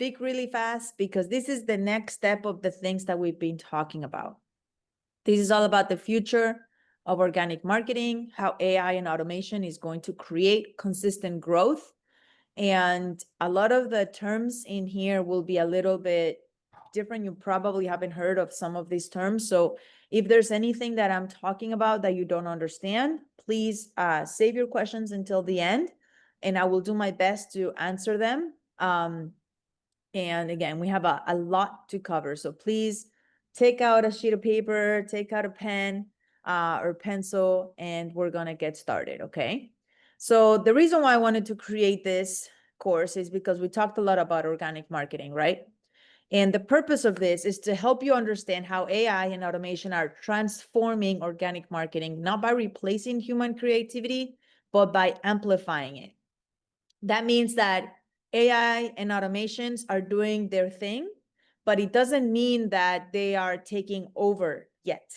speak really fast because this is the next step of the things that we've been talking about. This is all about the future of organic marketing, how AI and automation is going to create consistent growth. And a lot of the terms in here will be a little bit different. You probably haven't heard of some of these terms. So if there's anything that I'm talking about that you don't understand, please save your questions until the end, and I will do my best to answer them. And again, we have a lot to cover. So please take out a sheet of paper, take out a pen or pencil, and we're going to get started, okay? So the reason why I wanted to create this course is because we talked a lot about organic marketing, right? And the purpose of this is to help you understand how AI and automation are transforming organic marketing, not by replacing human creativity, but by amplifying it. That means that AI and automations are doing their thing, but it doesn't mean that they are taking over yet.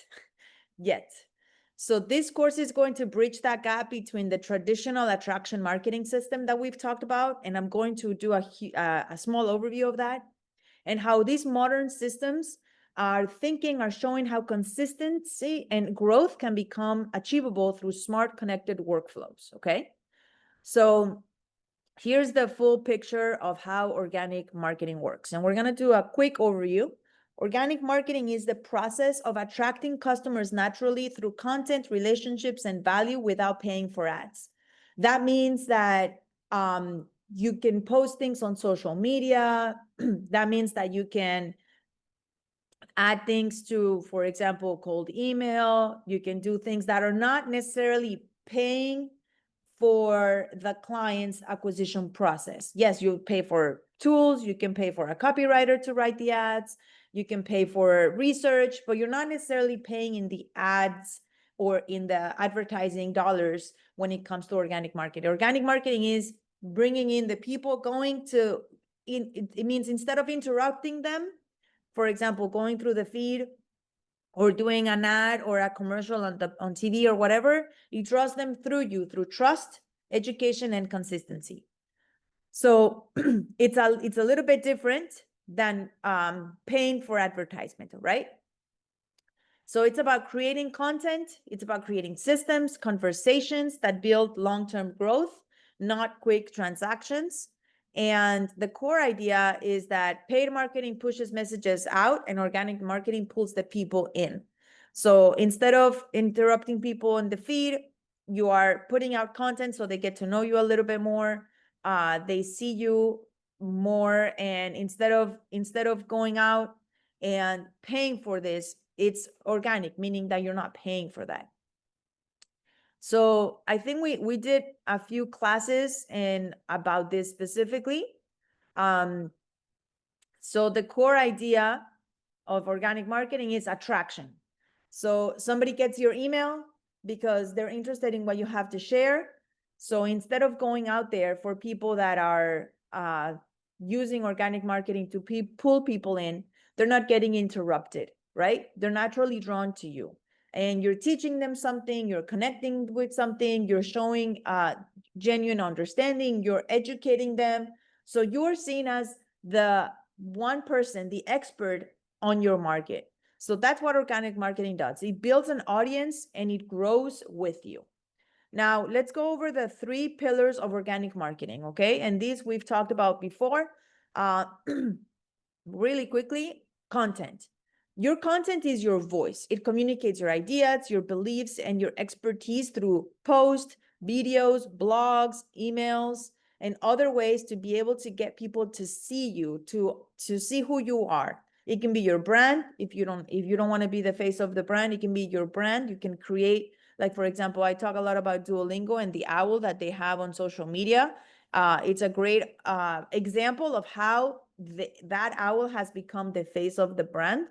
So this course is going to bridge that gap between the traditional attraction marketing system that we've talked about, and I'm going to do a small overview of that, and how these modern systems are showing how consistency and growth can become achievable through smart connected workflows, okay? So here's the full picture of how organic marketing works. And we're going to do a quick overview. Organic marketing is the process of attracting customers naturally through content, relationships, and value without paying for ads. That means that you can post things on social media. That means that you can add things to, for example, cold email. You can do things that are not necessarily paying for the client's acquisition process. Yes, you pay for tools, you can pay for a copywriter to write the ads, you can pay for research, but you're not necessarily paying in the ads or in the advertising dollars when it comes to organic marketing. Organic marketing is bringing in the people it means instead of interrupting them, for example, going through the feed or doing an ad or a commercial on TV or whatever, it draws them through you through trust, education, and consistency. So it's a little bit different than paying for advertisement, right? So it's about creating content. It's about creating systems, conversations that build long-term growth, not quick transactions. And the core idea is that paid marketing pushes messages out and organic marketing pulls the people in. So instead of interrupting people in the feed, you are putting out content so they get to know you a little bit more. They see you more. And instead of going out and paying for this, it's organic, meaning that you're not paying for that. So I think we did a few classes about this specifically. So the core idea of organic marketing is attraction. So somebody gets your email because they're interested in what you have to share. So instead of going out there for people that are using organic marketing to pull people in, they're not getting interrupted, right? They're naturally drawn to you. And you're teaching them something, you're connecting with something, you're showing genuine understanding, you're educating them. So you're seen as the one person, the expert on your market. So that's what organic marketing does. It builds an audience and it grows with you. Now, let's go over the 3 pillars of organic marketing, okay? And these we've talked about before. Really quickly, content. Your content is your voice. It communicates your ideas, your beliefs, and your expertise through posts, videos, blogs, emails, and other ways to be able to get people to see you, to see who you are. It can be your brand. If you don't want to be the face of the brand, it can be your brand. You can create, like, for example, I talk a lot about Duolingo and the owl that they have on social media. It's a great example of how that owl has become the face of the brand.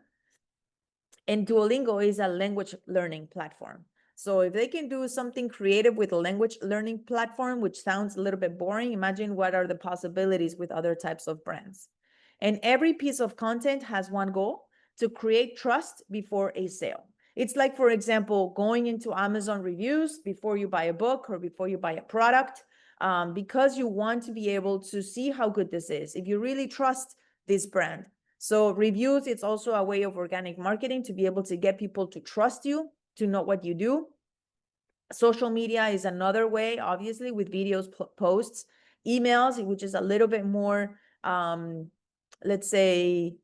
And Duolingo is a language learning platform. So if they can do something creative with a language learning platform, which sounds a little bit boring, imagine what are the possibilities with other types of brands. And every piece of content has one goal: to create trust before a sale. It's like, for example, going into Amazon reviews before you buy a book or before you buy a product, because you want to be able to see how good this is. If you really trust this brand. So reviews, it's also a way of organic marketing to be able to get people to trust you, to know what you do. Social media is another way, obviously, with videos, posts, emails, which is a little bit more, let's say,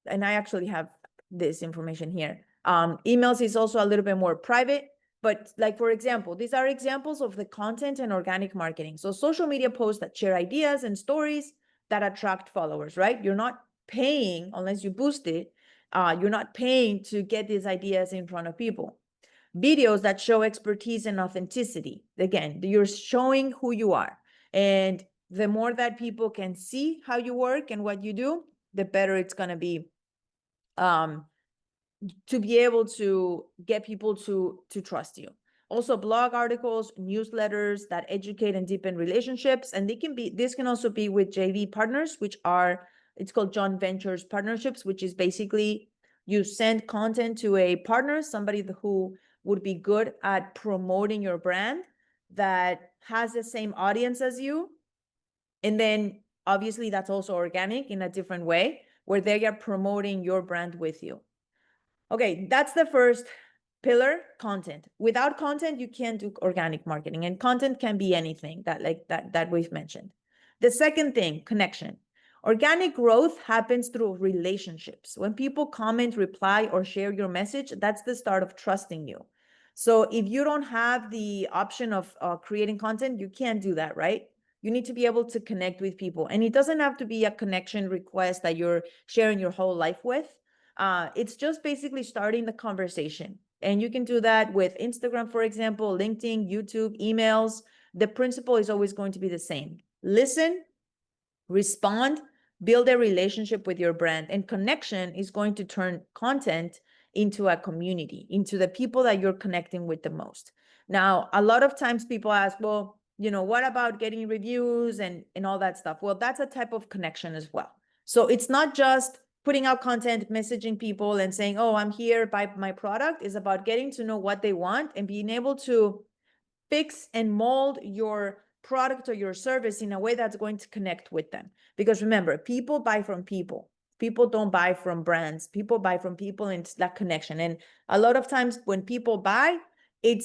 and I actually have this information here. Emails is also a little bit more private, but like, for example, these are examples of the content and organic marketing. So social media posts that share ideas and stories that attract followers, right? You're not paying unless you boost it. You're not paying to get these ideas in front of people. Videos that show expertise and authenticity. Again, you're showing who you are. And the more that people can see how you work and what you do, the better it's going to be, to be able to get people to trust you. Also, blog articles, newsletters that educate and deepen relationships. And this can also be with JV partners, which are, it's called joint ventures partnerships, which is basically you send content to a partner, somebody who would be good at promoting your brand, that has the same audience as you. And then obviously that's also organic in a different way, where they are promoting your brand with you. Okay, that's the first pillar, content. Without content, you can't do organic marketing, and content can be anything that we've mentioned. The second thing, connection. Organic growth happens through relationships. When people comment, reply, or share your message, that's the start of trusting you. So if you don't have the option of creating content, you can't do that, right? You need to be able to connect with people. And it doesn't have to be a connection request that you're sharing your whole life with. It's just basically starting the conversation. And you can do that with Instagram, for example, LinkedIn, YouTube, emails. The principle is always going to be the same. Listen, respond, build a relationship with your brand, and connection is going to turn content into a community, into the people that you're connecting with the most. Now, a lot of times people ask, well, what about getting reviews and all that stuff? Well, that's a type of connection as well. So it's not just putting out content, messaging people and saying, oh, I'm here, buy my product. Is about getting to know what they want and being able to fix and mold your product or your service in a way that's going to connect with them. Because remember, people buy from people. People don't buy from brands. People buy from people, and it's that connection. And a lot of times when people buy, it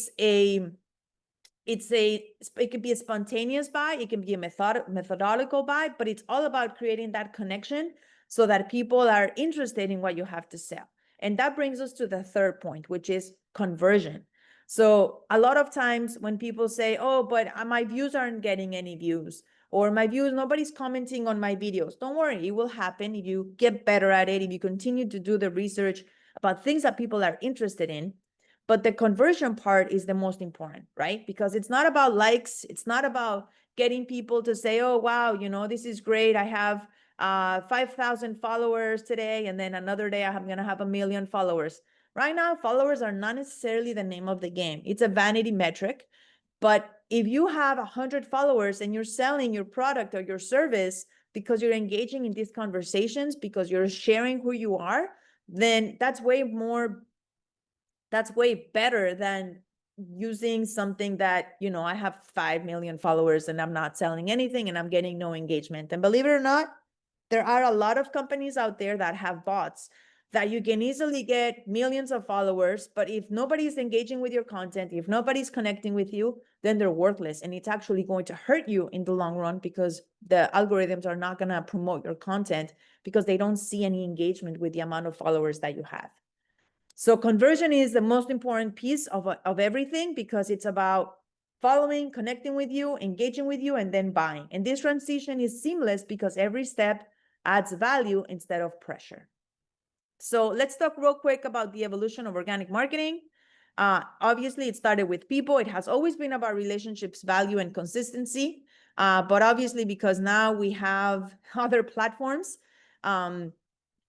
could be a spontaneous buy, it can be a methodological buy, but it's all about creating that connection so that people are interested in what you have to sell. And that brings us to the third point, which is conversion. So a lot of times when people say, oh, but my views aren't getting any views, or my views, nobody's commenting on my videos. Don't worry, it will happen if you get better at it, if you continue to do the research about things that people are interested in. But the conversion part is the most important, right? Because it's not about likes. It's not about getting people to say, oh, wow, this is great. I have 5,000 followers today, and then another day I'm going to have 1 million followers. Right now, followers are not necessarily the name of the game. It's a vanity metric. But if you have 100 followers and you're selling your product or your service because you're engaging in these conversations, because you're sharing who you are, then that's way better than using something that, I have 5 million followers and I'm not selling anything and I'm getting no engagement. And believe it or not, there are a lot of companies out there that have bots that you can easily get millions of followers, but if nobody's engaging with your content, if nobody's connecting with you, then they're worthless. And it's actually going to hurt you in the long run, because the algorithms are not going to promote your content because they don't see any engagement with the amount of followers that you have. So conversion is the most important piece of everything, because it's about following, connecting with you, engaging with you, and then buying. And this transition is seamless because every step adds value instead of pressure. So let's talk real quick about the evolution of organic marketing. Obviously, it started with people. It has always been about relationships, value, and consistency. But obviously, because now we have other platforms,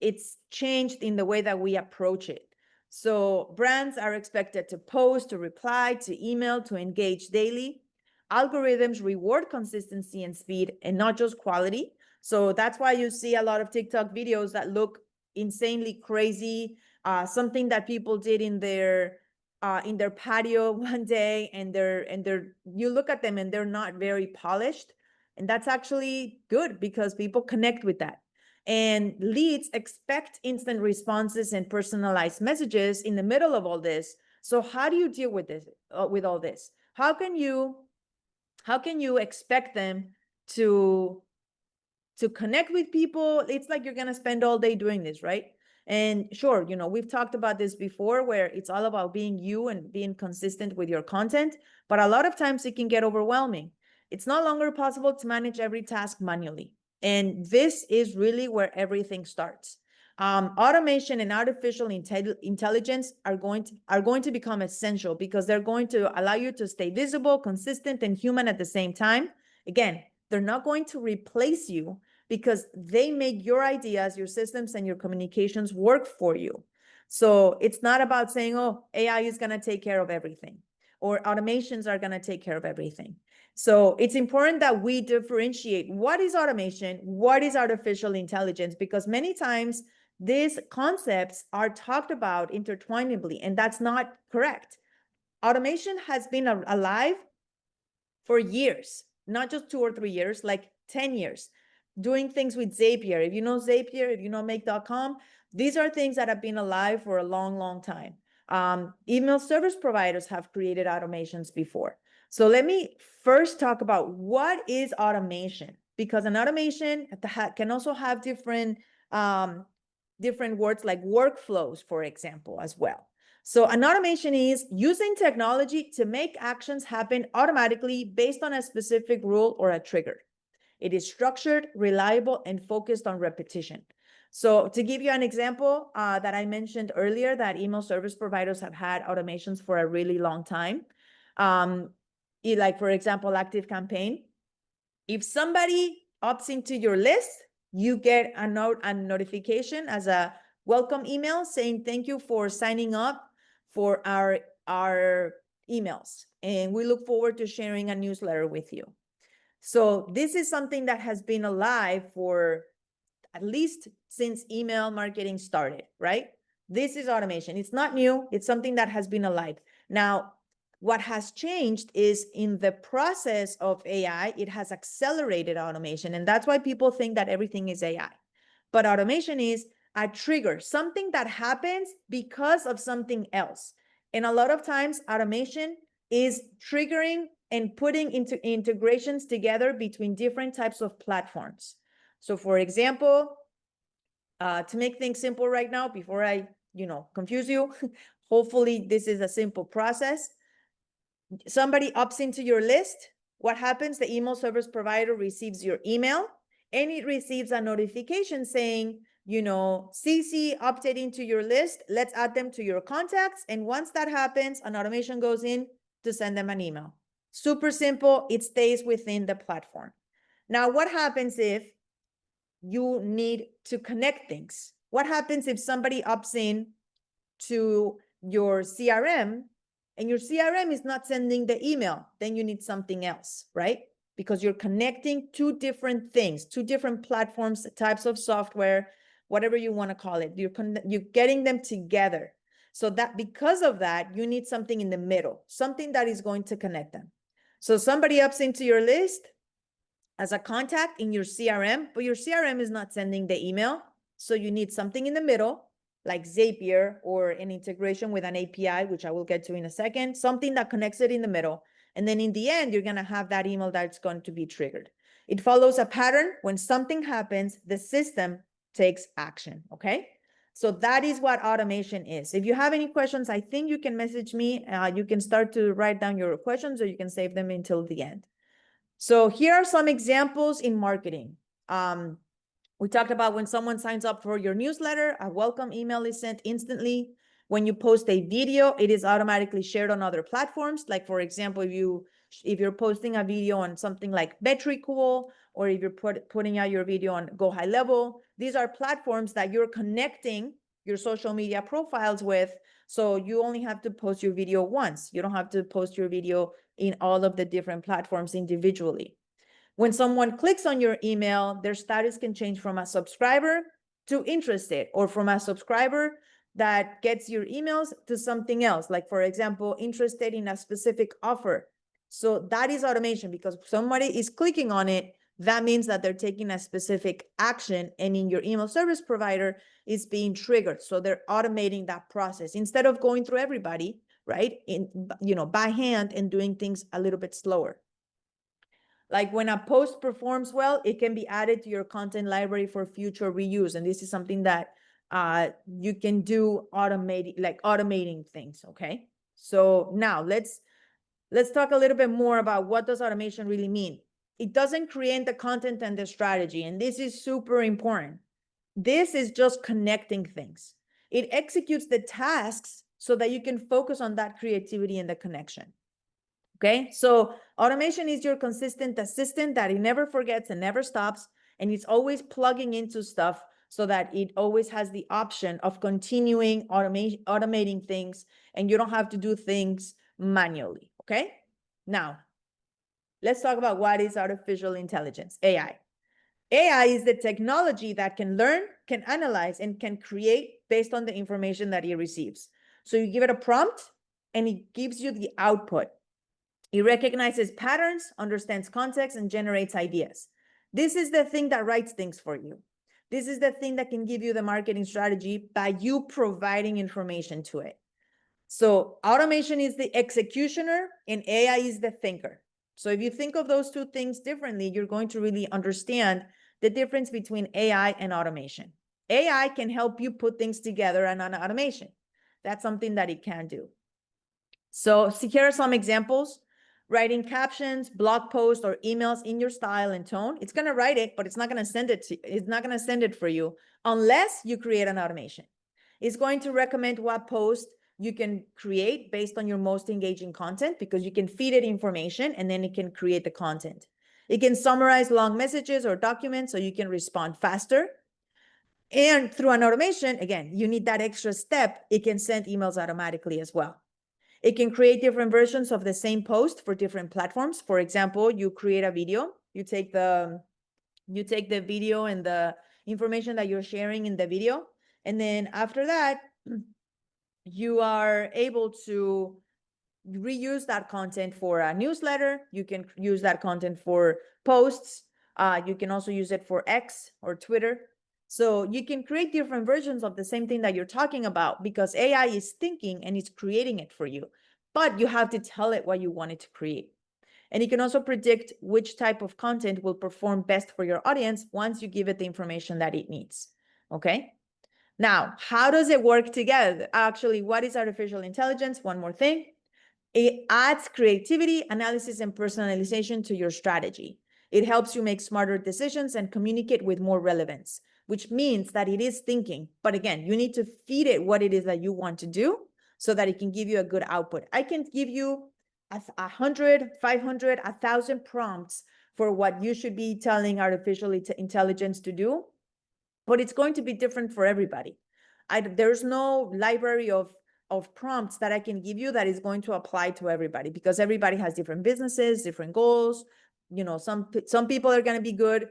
it's changed in the way that we approach it. So brands are expected to post, to reply, to email, to engage daily. Algorithms reward consistency and speed, and not just quality. So that's why you see a lot of TikTok videos that look insanely crazy, something that people did in their patio one day, and you look at them and they're not very polished. And that's actually good because people connect with that. And leads expect instant responses and personalized messages in the middle of all this. So how do you deal with this, with all this? How can you expect them to connect with people? It's like you're going to spend all day doing this, right? And sure, we've talked about this before, where it's all about being you and being consistent with your content, but a lot of times it can get overwhelming. It's no longer possible to manage every task manually. And this is really where everything starts. Automation and artificial intelligence are going to become essential, because they're going to allow you to stay visible, consistent, and human at the same time. Again, they're not going to replace you, because they make your ideas, your systems, and your communications work for you. So it's not about saying, oh, AI is going to take care of everything, or automations are going to take care of everything. So it's important that we differentiate what is automation, what is artificial intelligence, because many times these concepts are talked about intertwinedly, and that's not correct. Automation has been alive for years, not just 2 or 3 years, like 10 years, doing things with Zapier. If you know Zapier, if you know make.com, these are things that have been alive for a long, long time. Email service providers have created automations before. So let me first talk about what is automation, because an automation can also have different words, like workflows, for example, as well. So an automation is using technology to make actions happen automatically based on a specific rule or a trigger. It is structured, reliable, and focused on repetition. So to give you an example that I mentioned earlier, that email service providers have had automations for a really long time. Like, for example, ActiveCampaign. If somebody opts into your list, you get a notification as a welcome email saying thank you for signing up for our emails, and we look forward to sharing a newsletter with you. So this is something that has been alive for at least since email marketing started, right? This is automation. It's not new. It's something that has been alive. Now, what has changed is in the process of AI, it has accelerated automation. And that's why people think that everything is AI. But automation is a trigger, something that happens because of something else. And a lot of times automation is triggering and putting into integrations together between different types of platforms. So for example, to make things simple right now, before I, confuse you, hopefully this is a simple process. Somebody opts into your list. What happens? The email service provider receives your email, and it receives a notification saying, CC opted into your list. Let's add them to your contacts. And once that happens, an automation goes in to send them an email. Super simple. It stays within the platform. Now, what happens if you need to connect things? What happens if somebody opts in to your CRM and your CRM is not sending the email? Then you need something else, right? Because you're connecting two different things, two different platforms, types of software, whatever you want to call it. You're getting them together. So that because of that, you need something in the middle, something that is going to connect them. So somebody opts into your list as a contact in your CRM, but your CRM is not sending the email. So you need something in the middle, like Zapier or an integration with an API, which I will get to in a second, something that connects it in the middle. And then in the end, you're going to have that email that's going to be triggered. It follows a pattern. When something happens, the system takes action. Okay. So that is what automation is. If you have any questions, I think you can message me. You can start to write down your questions, or you can save them until the end. So here are some examples in marketing. We talked about when someone signs up for your newsletter, a welcome email is sent instantly. When you post a video, it is automatically shared on other platforms. Like, for example, if you're posting a video on something like Metricool, or if you're putting out your video on Go High Level, these are platforms that you're connecting your social media profiles with. So you only have to post your video once. You don't have to post your video in all of the different platforms individually. When someone clicks on your email, their status can change from a subscriber to interested, or from a subscriber that gets your emails to something else. Like, for example, interested in a specific offer. So that is automation, because somebody is clicking on it, that means that they're taking a specific action, and in your email service provider is being triggered. So they're automating that process instead of going through everybody, right? By hand and doing things a little bit slower. Like when a post performs well, it can be added to your content library for future reuse. And this is something that you can do automating things, okay? So now let's talk a little bit more about what does automation really mean. It doesn't create the content and the strategy, and this is super important. This is just connecting things. It executes the tasks so that you can focus on that creativity and the connection. Okay, so automation is your consistent assistant that it never forgets and never stops, and it's always plugging into stuff so that it always has the option of continuing automating things, and you don't have to do things manually. Okay, now let's talk about what is artificial intelligence, AI. AI is the technology that can learn, can analyze, and can create based on the information that it receives. So you give it a prompt, and it gives you the output. It recognizes patterns, understands context, and generates ideas. This is the thing that writes things for you. This is the thing that can give you the marketing strategy by you providing information to it. So automation is the executioner and AI is the thinker. So if you think of those two things differently, you're going to really understand the difference between AI and automation. AI can help you put things together and on automation. That's something that it can do. So here are some examples. Writing captions, blog posts, or emails in your style and tone. It's going to write it, but it's not going to send it it's not going to send it for you unless you create an automation. It's going to recommend what post you can create based on your most engaging content, because you can feed it information and then it can create the content. It can summarize long messages or documents so you can respond faster. And through an automation, again, you need that extra step. It can send emails automatically as well. It can create different versions of the same post for different platforms. For example, you create a video, you take the video and the information that you're sharing in the video, and then after that, you are able to reuse that content for a newsletter. You can use that content for posts. You can also use it for X or Twitter. So you can create different versions of the same thing that you're talking about, because AI is thinking and it's creating it for you, but you have to tell it what you want it to create. And it can also predict which type of content will perform best for your audience once you give it the information that it needs. Okay. Now, how does it work together? Actually, what is artificial intelligence? One more thing. It adds creativity, analysis, and personalization to your strategy. It helps you make smarter decisions and communicate with more relevance, which means that it is thinking. But again, you need to feed it what it is that you want to do so that it can give you a good output. I can give you 100, 500, 1,000 prompts for what you should be telling artificial intelligence to do, but it's going to be different for everybody. There's no library of prompts that I can give you that is going to apply to everybody, because everybody has different businesses, different goals. Some people are going to be good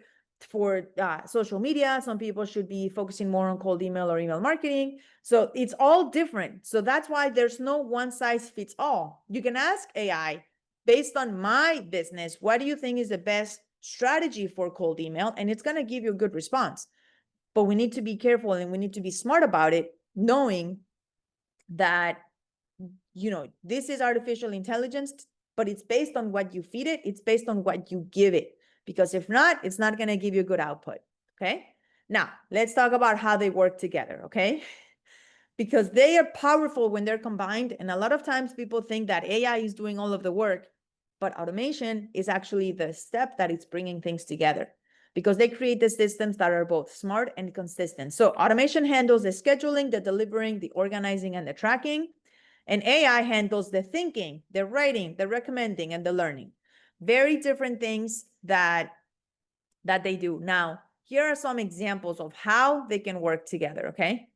for social media. Some people should be focusing more on cold email or email marketing. So it's all different. So that's why there's no one size fits all. You can ask AI, based on my business, what do you think is the best strategy for cold email? And it's going to give you a good response. But we need to be careful and we need to be smart about it, knowing that, this is artificial intelligence, but it's based on what you feed it. It's based on what you give it, because if not, it's not going to give you good output. Okay. Now let's talk about how they work together. Okay. Because they are powerful when they're combined. And a lot of times people think that AI is doing all of the work, but automation is actually the step that is bringing things together, because they create the systems that are both smart and consistent. So automation handles the scheduling, the delivering, the organizing, and the tracking. And AI handles the thinking, the writing, the recommending, and the learning. Very different things that they do. Now, here are some examples of how they can work together, okay?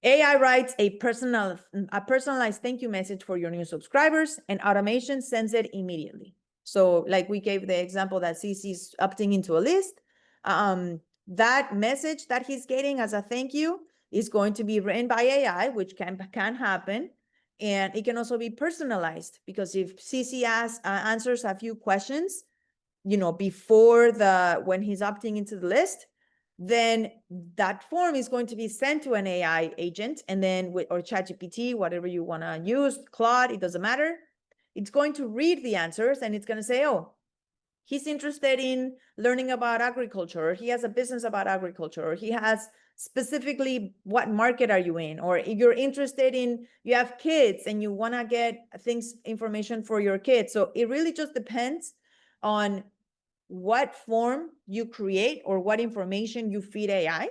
AI writes a personalized thank you message for your new subscribers, and automation sends it immediately. So like we gave the example that CC's opting into a list. That message that he's getting as a thank you is going to be written by AI, which can happen. And it can also be personalized, because if CC answers a few questions, before when he's opting into the list, then that form is going to be sent to an AI agent, and then or ChatGPT, whatever you want to use, Claude, it doesn't matter. It's going to read the answers and it's going to say, oh, he's interested in learning about agriculture, or he has a business about agriculture, or he has specifically what market are you in, or if you're interested in, you have kids and you want to get information for your kids. So it really just depends on what form you create or what information you feed AI.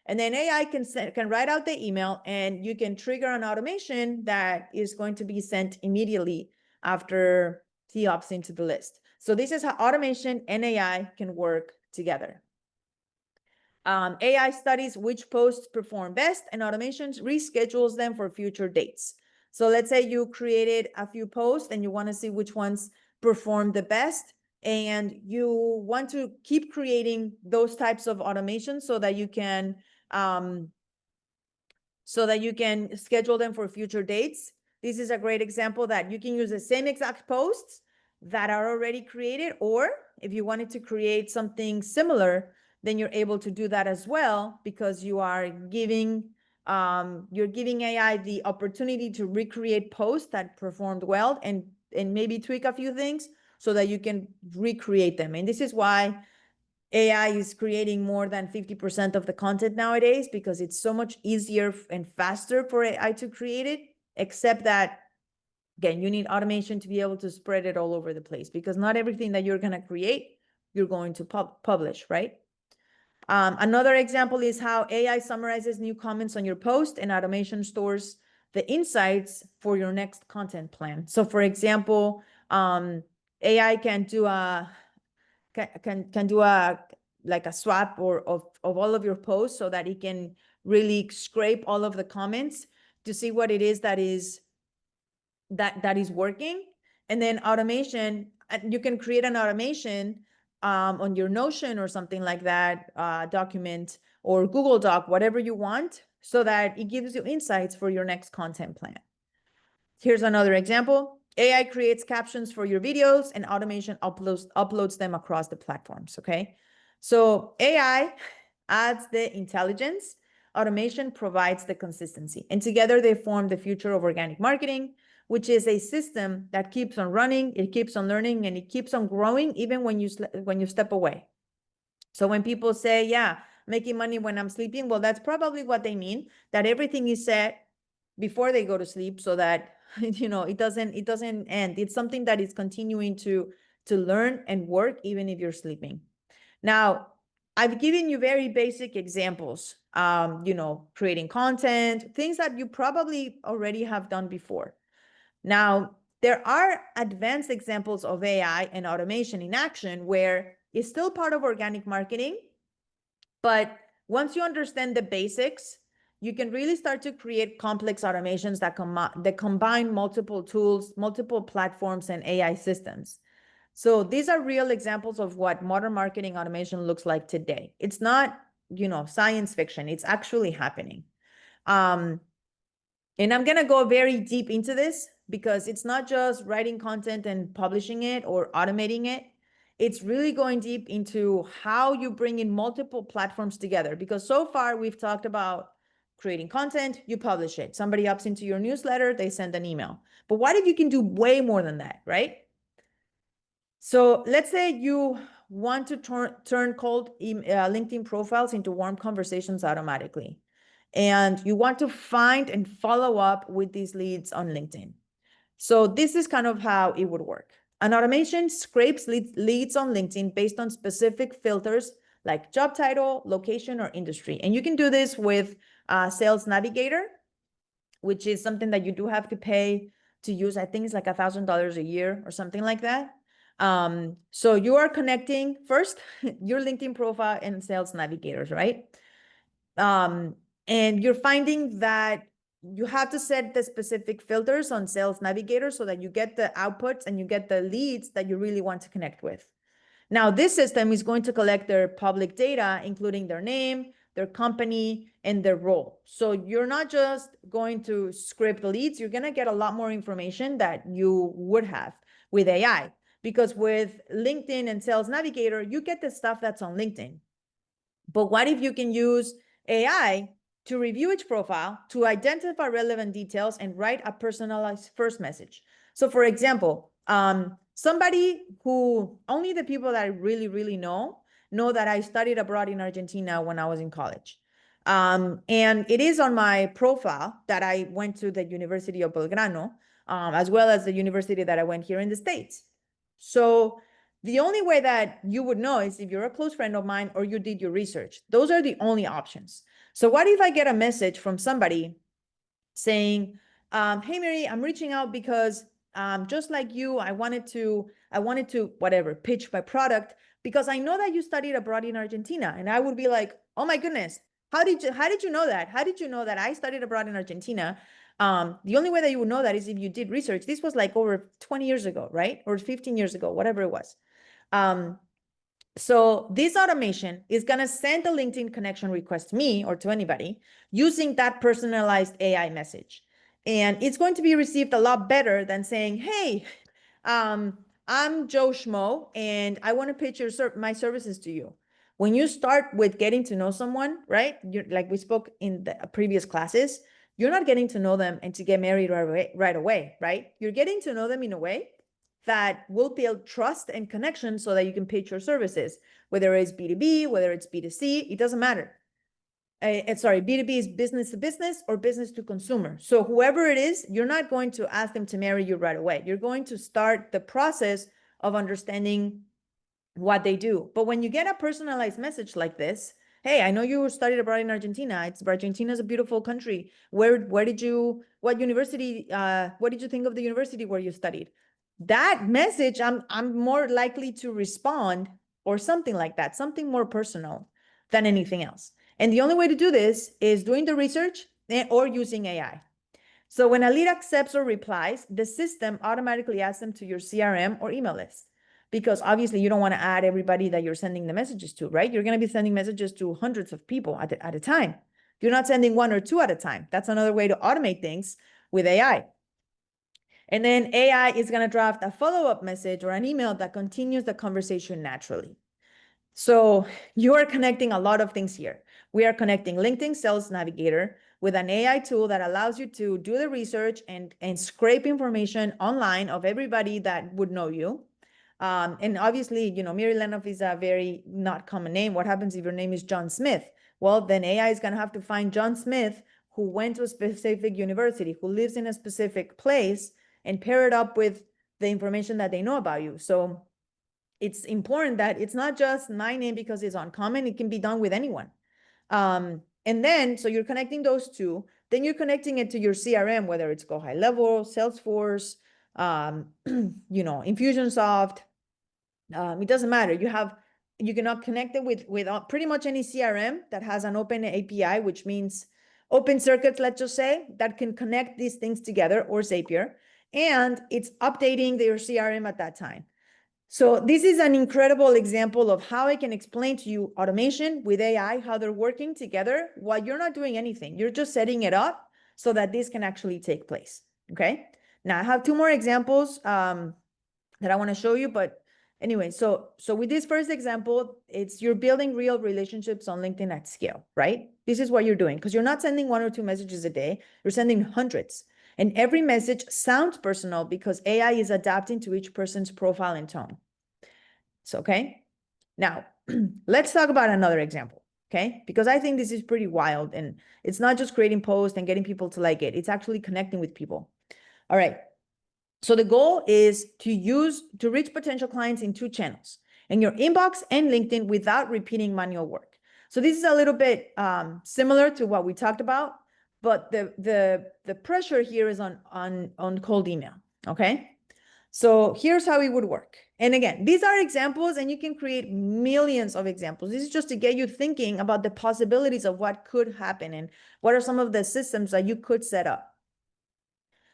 And then AI can write out the email, and you can trigger an automation that is going to be sent immediately after he opts into the list. So this is how automation and AI can work together. AI studies which posts perform best, and automations reschedules them for future dates. So let's say you created a few posts and you want to see which ones perform the best, and you want to keep creating those types of automations so that you can schedule them for future dates. This is a great example that you can use the same exact posts that are already created, or if you wanted to create something similar, then you're able to do that as well, because you are giving AI the opportunity to recreate posts that performed well and maybe tweak a few things so that you can recreate them. And this is why AI is creating more than 50% of the content nowadays, because it's so much easier and faster for AI to create it, except that, again, you need automation to be able to spread it all over the place, because not everything that you're going to create, you're going to publish, right? Another example is how AI summarizes new comments on your post, and automation stores the insights for your next content plan. So for example, AI can do a like a swap of all of your posts, so that it can really scrape all of the comments to see what it is that is working. And then automation, you can create an automation on your Notion or something like that, document or Google Doc, whatever you want, so that it gives you insights for your next content plan. Here's another example. AI creates captions for your videos, and automation uploads them across the platforms, okay? So AI adds the intelligence, automation provides the consistency, and together they form the future of organic marketing, which is a system that keeps on running, it keeps on learning, and it keeps on growing even when you step away. So when people say, yeah, making money when I'm sleeping, well, that's probably what they mean, that everything is set before they go to sleep, so that it doesn't end. It's something that is continuing to learn and work even if you're sleeping. Now, I've given you very basic examples, creating content, things that you probably already have done before. Now, there are advanced examples of AI and automation in action where it's still part of organic marketing, but once you understand the basics, you can really start to create complex automations that combine multiple tools, multiple platforms, and AI systems. So these are real examples of what modern marketing automation looks like today. It's not, science fiction. It's actually happening. And I'm going to go very deep into this, because it's not just writing content and publishing it or automating it. It's really going deep into how you bring in multiple platforms together, because so far we've talked about creating content, you publish it. Somebody opts into your newsletter, they send an email. But what if you can do way more than that, right? So let's say you want to turn cold LinkedIn profiles into warm conversations automatically, and you want to find and follow up with these leads on LinkedIn. So this is kind of how it would work. An automation scrapes leads on LinkedIn based on specific filters like job title, location, or industry. And you can do this with Sales Navigator, which is something that you do have to pay to use. I think it's like $1,000 a year or something like that. So you are connecting first your LinkedIn profile and Sales Navigators, right? And you're finding that you have to set the specific filters on Sales Navigator so that you get the outputs and you get the leads that you really want to connect with. Now, this system is going to collect their public data, including their name, their company, and their role. So you're not just going to scrape the leads, you're going to get a lot more information that you would have with AI. because with LinkedIn and Sales Navigator, you get the stuff that's on LinkedIn. But what if you can use AI to review each profile, to identify relevant details, and write a personalized first message? So for example, somebody who only the people that I really, really know that I studied abroad in Argentina when I was in college. And it is on my profile that I went to the University of Belgrano, as well as the university that I went here in the States. So the only way that you would know is if you're a close friend of mine or you did your research. Those are the only options. So what if I get a message from somebody saying, hey, Miri, I'm reaching out because just like you, I wanted to whatever, pitch my product because I know that you studied abroad in Argentina. And I would be like, oh my goodness, how did you know that? How did you know that I studied abroad in Argentina? The only way that you would know that is if you did research. This was like over 20 years ago, right? Or 15 years ago, whatever it was. So this automation is going to send a LinkedIn connection request to me or to anybody using that personalized AI message. And it's going to be received a lot better than saying, hey, I'm Joe Schmo and I want to pitch my services to you. When you start with getting to know someone, right? You're, like we spoke in the previous classes, you're not getting to know them and to get married right away, right? You're getting to know them in a way that will build trust and connection so that you can pitch your services, whether it's B2B, whether it's B2C, it doesn't matter. Sorry, B2B is business to business or business to consumer. So whoever it is, you're not going to ask them to marry you right away. You're going to start the process of understanding what they do. But when you get a personalized message like this, hey, I know you studied abroad in Argentina. Argentina is a beautiful country. What university, what did you think of the university where you studied? That message, I'm more likely to respond or something like that, something more personal than anything else. And the only way to do this is doing the research or using AI. So when a lead accepts or replies, the system automatically adds them to your CRM or email list. Because obviously you don't want to add everybody that you're sending the messages to, right? You're going to be sending messages to hundreds of people at a time. You're not sending one or two at a time. That's another way to automate things with AI. And then AI is going to draft a follow-up message or an email that continues the conversation naturally. So you are connecting a lot of things here. We are connecting LinkedIn Sales Navigator with an AI tool that allows you to do the research and scrape information online of everybody that would know you. And obviously, Miri L is a very not common name. What happens if your name is John Smith? Well, then AI is going to have to find John Smith who went to a specific university, who lives in a specific place, and pair it up with the information that they know about you. So it's important that it's not just my name because it's uncommon. It can be done with anyone. And then, so you're connecting those two, then you're connecting it to your CRM, whether it's Go High Level, Salesforce, Infusionsoft. It doesn't matter. You cannot connect it with pretty much any CRM that has an open API, which means open circuits, let's just say, that can connect these things together, or Zapier, and it's updating their CRM at that time. So this is an incredible example of how I can explain to you automation with AI, how they're working together while you're not doing anything. You're just setting it up so that this can actually take place, okay? Now, I have two more examples that I want to show you, but anyway, so with this first example, you're building real relationships on LinkedIn at scale, right? This is what you're doing, because you're not sending one or two messages a day, you're sending hundreds. And every message sounds personal because AI is adapting to each person's profile and tone. So, okay. Now, let's talk about another example, okay? Because I think this is pretty wild, and it's not just creating posts and getting people to like it. It's actually connecting with people. All right. So the goal is to reach potential clients in two channels, in your inbox and LinkedIn, without repeating manual work. So this is a little bit similar to what we talked about, but the pressure here is on cold email, okay? So here's how it would work. And again, these are examples, and you can create millions of examples. This is just to get you thinking about the possibilities of what could happen and what are some of the systems that you could set up.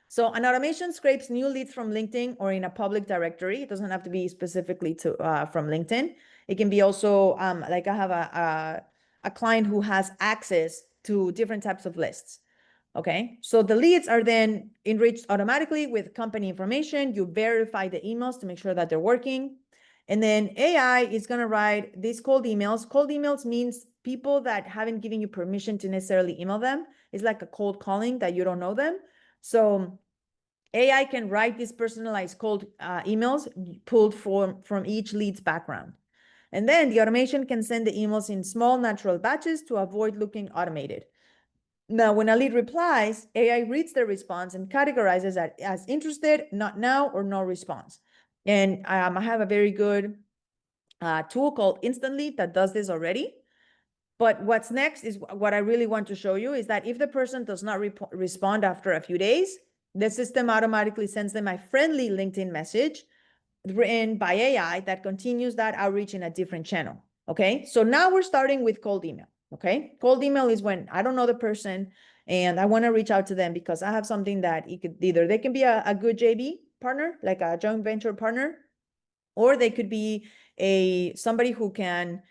So an automation scrapes new leads from LinkedIn or in a public directory. It doesn't have to be specifically from LinkedIn. It can be also like I have a client who has access to different types of lists. Okay, so the leads are then enriched automatically with company information. You verify the emails to make sure that they're working. And then AI is going to write these cold emails. Cold emails means people that haven't given you permission to necessarily email them. It's like a cold calling that you don't know them. So AI can write these personalized cold emails pulled from each lead's background. And then the automation can send the emails in small natural batches to avoid looking automated. Now, when a lead replies, AI reads the response and categorizes that as interested, not now, or no response. And I have a very good tool called Instantly that does this already. But what's next is what I really want to show you is that if the person does not respond after a few days, the system automatically sends them a friendly LinkedIn message written by AI that continues that outreach in a different channel. Okay, so now we're starting with cold email. Okay, cold email is when I don't know the person and I want to reach out to them because I have something that it could either they can be a good JV partner, like a joint venture partner, or they could be somebody who can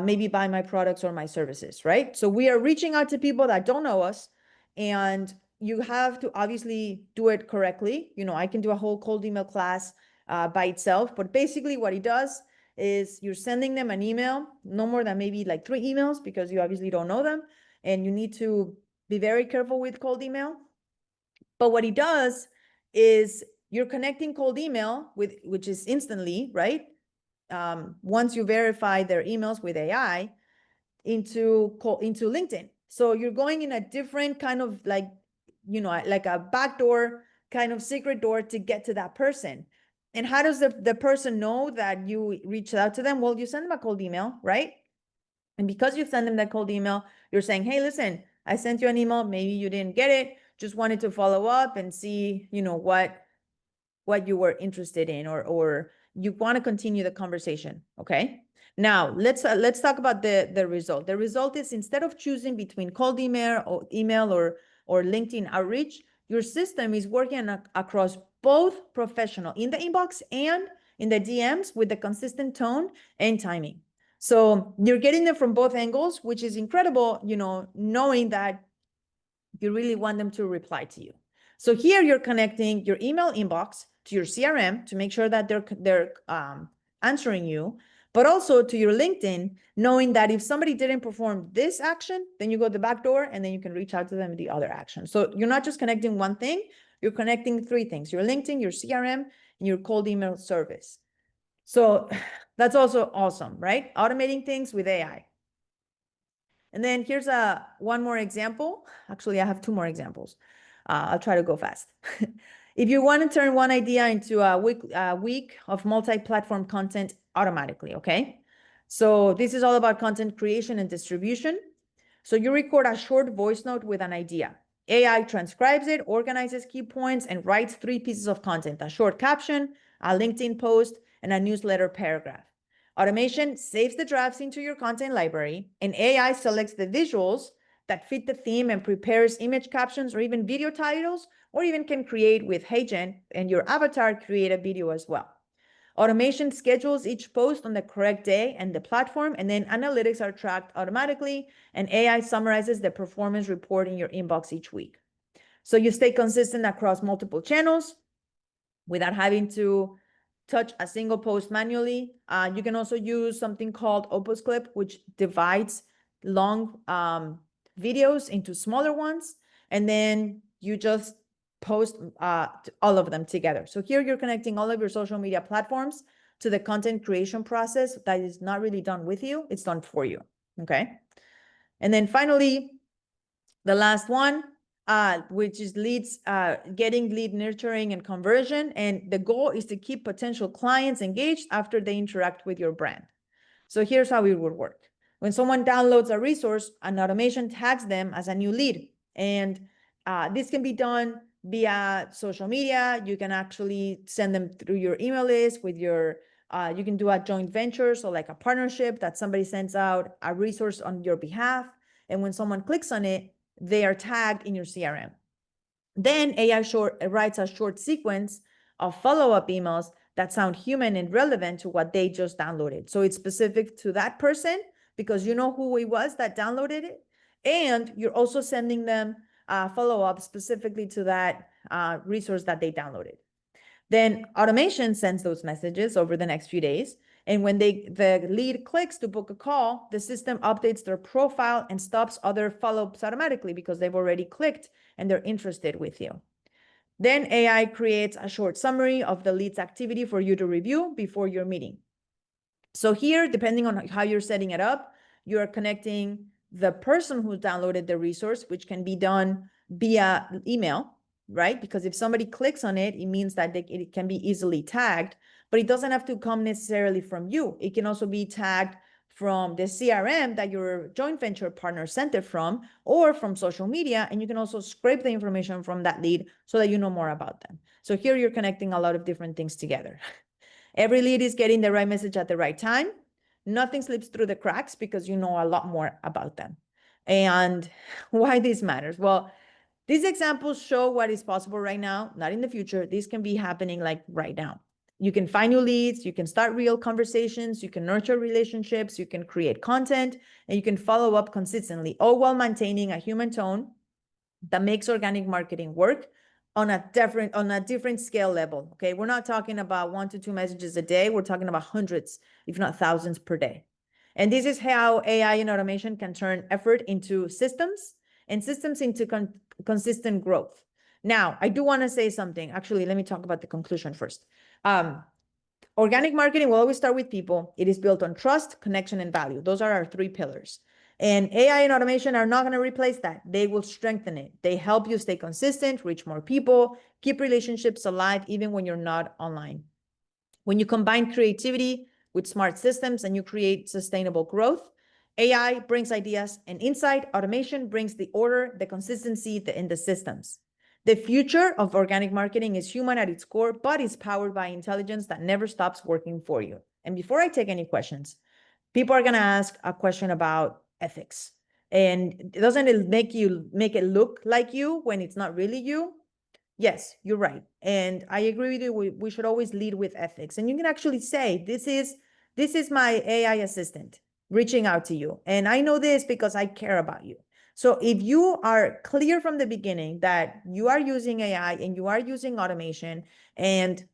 maybe buy my products or my services, right? So we are reaching out to people that don't know us, and you have to obviously do it correctly. You know, I can do a whole cold email class by itself, but basically what it does is you're sending them an email, no more than maybe like 3 emails because you obviously don't know them, and you need to be very careful with cold email. But what it does is you're connecting cold email with, which is Instantly, right? Once you verify their emails with AI into LinkedIn. So you're going in a different kind of like, you know, like a backdoor kind of secret door to get to that person. And how does the person know that you reached out to them? Well, you send them a cold email, right? And because you send them that cold email, you're saying, hey, listen, I sent you an email. Maybe you didn't get it. Just wanted to follow up and see, you know, what you were interested in, or you want to continue the conversation. Okay. Now let's talk about the result. The result is instead of choosing between cold email or LinkedIn outreach, your system is working across both professional in the inbox and in the DMs with the consistent tone and timing. So you're getting them from both angles, which is incredible, you know, knowing that you really want them to reply to you. So here you're connecting your email inbox to your CRM to make sure that they're answering you, but also to your LinkedIn, knowing that if somebody didn't perform this action, then you go to the back door and then you can reach out to them with the other action. So you're not just connecting one thing, you're connecting 3 things: your LinkedIn, your CRM, and your cold email service. So that's also awesome, right? Automating things with AI. And then here's one more example. Actually, I have 2 more examples. I'll try to go fast. If you want to turn one idea into a week of multi-platform content automatically, okay? So this is all about content creation and distribution. So you record a short voice note with an idea. AI transcribes it, organizes key points, and writes 3 pieces of content: a short caption, a LinkedIn post, and a newsletter paragraph. Automation saves the drafts into your content library, and AI selects the visuals that fit the theme and prepares image captions or even video titles, or even can create with HeyGen and your avatar create a video as well. Automation schedules each post on the correct day and the platform, and then analytics are tracked automatically, and AI summarizes the performance report in your inbox each week. So you stay consistent across multiple channels without having to touch a single post manually. You can also use something called Opus Clip, which divides long videos into smaller ones, and then you just post all of them together. So here you're connecting all of your social media platforms to the content creation process that is not really done with you, it's done for you, okay? And then finally, the last one, which is getting lead nurturing and conversion. And the goal is to keep potential clients engaged after they interact with your brand. So here's how it would work. When someone downloads a resource, an automation tags them as a new lead. And this can be done via social media. You can actually send them through your email list with your, you can do a joint venture. So like a partnership that somebody sends out a resource on your behalf. And when someone clicks on it, they are tagged in your CRM. Then AI writes a short sequence of follow-up emails that sound human and relevant to what they just downloaded. So it's specific to that person because you know who it was that downloaded it. And you're also sending them follow up specifically to that resource that they downloaded. Then automation sends those messages over the next few days. And when the lead clicks to book a call, the system updates their profile and stops other follow-ups automatically because they've already clicked and they're interested with you. Then AI creates a short summary of the lead's activity for you to review before your meeting. So here, depending on how you're setting it up, you're connecting the person who downloaded the resource, which can be done via email, right? Because if somebody clicks on it, it means that it can be easily tagged, but it doesn't have to come necessarily from you. It can also be tagged from the CRM that your joint venture partner sent it from, or from social media, and you can also scrape the information from that lead so that you know more about them. So here you're connecting a lot of different things together. Every lead is getting the right message at the right time. Nothing slips through the cracks because you know a lot more about them. And why this matters? Well, these examples show what is possible right now, not in the future. This can be happening like right now. You can find new leads, you can start real conversations, you can nurture relationships, you can create content, and you can follow up consistently, all while maintaining a human tone that makes organic marketing work on a different scale level. Okay, we're not talking about 1 to 2 messages a day. We're talking about hundreds, if not thousands per day. And this is how AI and automation can turn effort into systems and systems into consistent growth. Now, I do want to say something. Actually, let me talk about the conclusion first. Organic marketing will always start with people. It is built on trust, connection, and value. Those are our 3 pillars. And AI and automation are not going to replace that. They will strengthen it. They help you stay consistent, reach more people, keep relationships alive, even when you're not online. When you combine creativity with smart systems and you create sustainable growth, AI brings ideas and insight. Automation brings the order, the consistency, and the systems. The future of organic marketing is human at its core, but is powered by intelligence that never stops working for you. And before I take any questions, people are going to ask a question about ethics. And doesn't it make it look like you when it's not really you? Yes, you're right. And I agree with you. We should always lead with ethics. And you can actually say, this is my AI assistant reaching out to you. And I know this because I care about you. So if you are clear from the beginning that you are using AI and you are using automation, and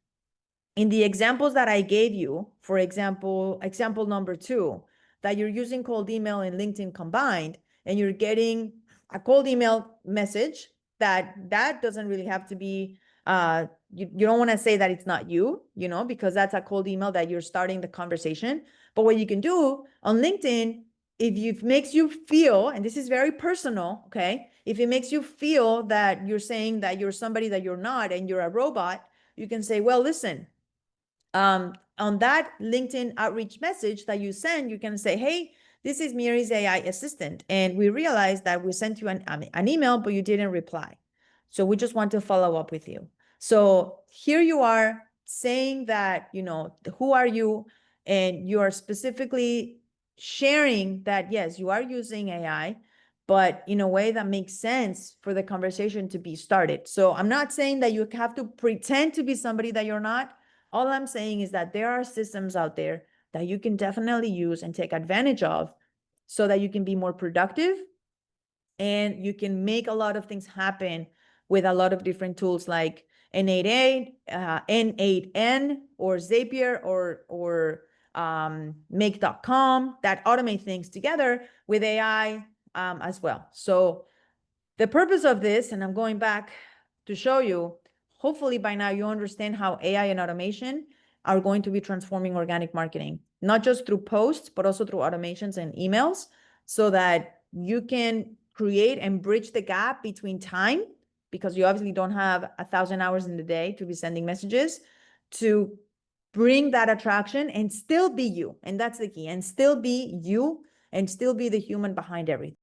in the examples that I gave you, for example number 2, that you're using cold email and LinkedIn combined, and you're getting a cold email message that doesn't really have to be, you don't want to say that it's not you, because that's a cold email that you're starting the conversation. But what you can do on LinkedIn, if it makes you feel, and this is very personal, okay, if it makes you feel that you're saying that you're somebody that you're not and you're a robot, you can say, well, listen, on that LinkedIn outreach message that you send, you can say, hey, this is Miri's AI assistant, and we realized that we sent you an email, but you didn't reply. So we just want to follow up with you. So here you are saying that, who are you? And you are specifically sharing that, yes, you are using AI, but in a way that makes sense for the conversation to be started. So I'm not saying that you have to pretend to be somebody that you're not. All I'm saying is that there are systems out there that you can definitely use and take advantage of so that you can be more productive and you can make a lot of things happen with a lot of different tools like N8N, N8N, or Zapier, or make.com that automate things together with AI as well. So the purpose of this, and I'm going back to show you, hopefully by now you understand how AI and automation are going to be transforming organic marketing, not just through posts, but also through automations and emails, so that you can create and bridge the gap between time, because you obviously don't have 1,000 hours in the day to be sending messages, to bring that attraction and still be you. And that's the key, and still be you and still be the human behind everything.